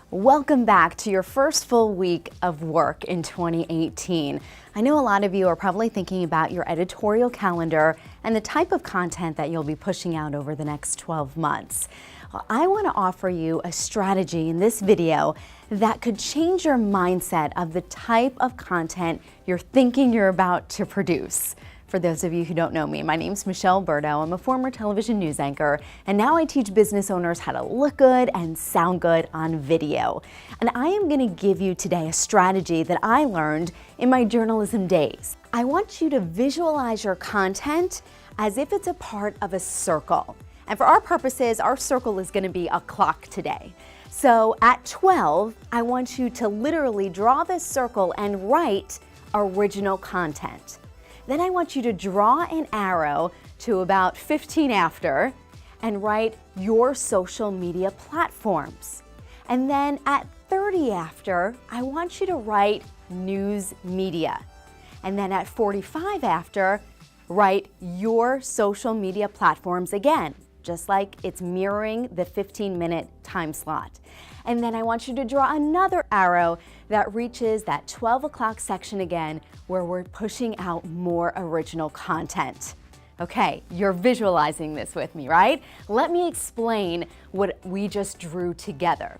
Welcome back to your first full week of work in 2018. I know a lot of you are probably thinking about your editorial calendar and the type of content that you'll be pushing out over the next 12 months. Well, I want to offer you a strategy in this video that could change your mindset of the type of content you're thinking you're about to produce. For those of you who don't know me, my name's Michelle Berto. I'm a former television news anchor, and now I teach business owners how to look good and sound good on video. And I am going to give you today a strategy that I learned in my journalism days. I want you to visualize your content as if it's a part of a circle. And for our purposes, our circle is going to be a clock today. So at 12, I want you to literally draw this circle and write original content. Then I want you to draw an arrow to about 15 after and write your social media platforms. And then at 30 after, I want you to write news media. And then at 45 after, write your social media platforms again, just like it's mirroring the 15-minute time slot. And then I want you to draw another arrow that reaches that 12 o'clock section again, where we're pushing out more original content. Okay, you're visualizing this with me, right? Let me explain what we just drew together.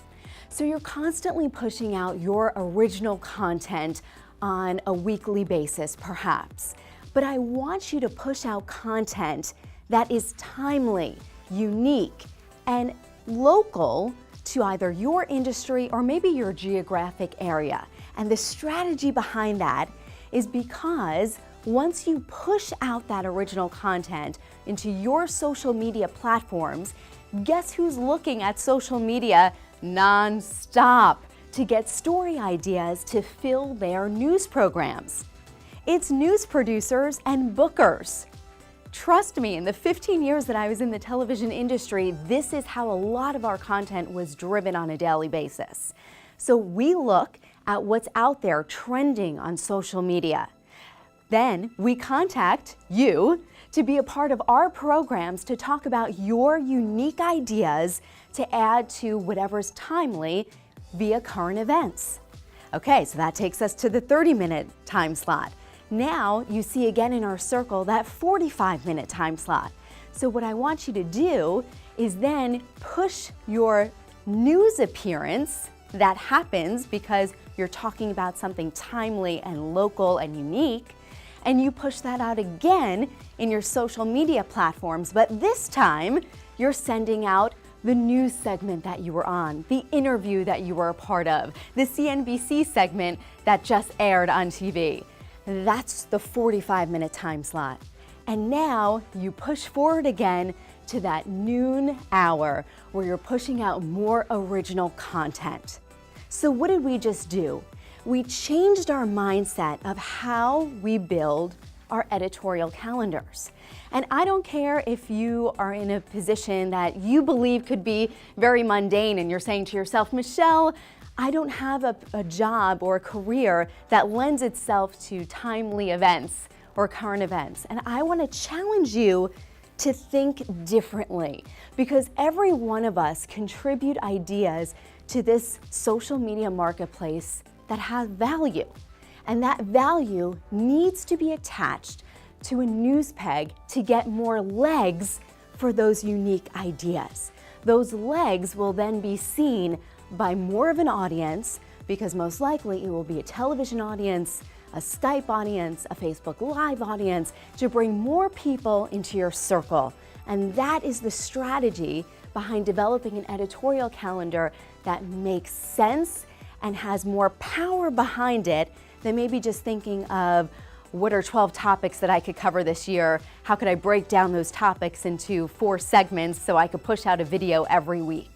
So you're constantly pushing out your original content on a weekly basis, perhaps. But I want you to push out content that is timely, unique, and local to either your industry or maybe your geographic area. And the strategy behind that is because once you push out that original content into your social media platforms, guess who's looking at social media non-stop to get story ideas to fill their news programs? It's news producers and bookers. Trust me, in the 15 years that I was in the television industry, this is how a lot of our content was driven on a daily basis. So we look at what's out there trending on social media. Then we contact you to be a part of our programs to talk about your unique ideas to add to whatever's timely via current events. Okay, so that takes us to the 30-minute time slot. Now you see again in our circle that 45-minute time slot. So what I want you to do is then push your news appearance that happens because you're talking about something timely and local and unique, and you push that out again in your social media platforms, but this time you're sending out the news segment that you were on, the interview that you were a part of, the CNBC segment that just aired on TV. That's the 45-minute time slot. And now you push forward again to that noon hour where you're pushing out more original content. So what did we just do? We changed our mindset of how we build our editorial calendars. And I don't care if you are in a position that you believe could be very mundane and you're saying to yourself, Michelle, I don't have a job or a career that lends itself to timely events or current events. And I want to challenge you to think differently, because every one of us contribute ideas to this social media marketplace that has value. And that value needs to be attached to a news peg to get more legs for those unique ideas. Those legs will then be seen by more of an audience, because most likely it will be a television audience, a Skype audience, a Facebook Live audience, to bring more people into your circle. And that is the strategy behind developing an editorial calendar that makes sense and has more power behind it than maybe just thinking of what are 12 topics that I could cover this year? How could I break down those topics into 4 segments so I could push out a video every week?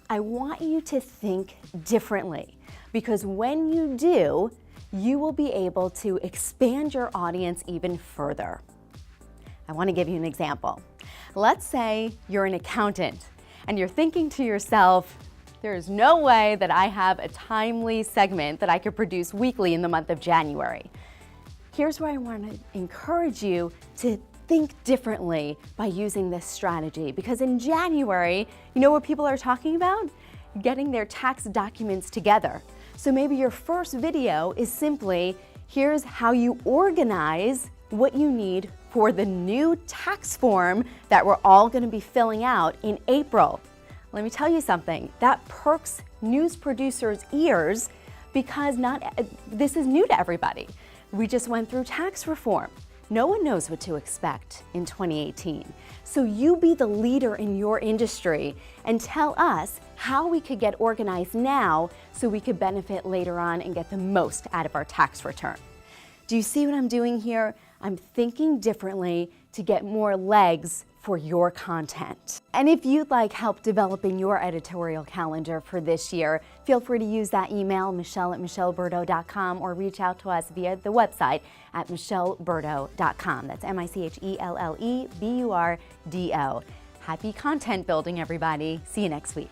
I want you to think differently, because when you do, you will be able to expand your audience even further. I want to give you an example. Let's say you're an accountant and you're thinking to yourself, there is no way that I have a timely segment that I could produce weekly in the month of January. Here's where I want to encourage you to think differently by using this strategy, because in January, you know what people are talking about? getting their tax documents together. So maybe your first video is simply, here's how you organize what you need for the new tax form that we're all going to be filling out in April. Let me tell you something, that perks news producers' ears because this is new to everybody. We just went through tax reform. No one knows what to expect in 2018. So you be the leader in your industry and tell us how we could get organized now so we could benefit later on and get the most out of our tax return. Do you see what I'm doing here? I'm thinking differently to get more legs for your content. And if you'd like help developing your editorial calendar for this year, feel free to use that email, michelle@michelleberdo.com, or reach out to us via the website at michelleberdo.com. That's MICHELLEBURDO. Happy content building, everybody. See you next week.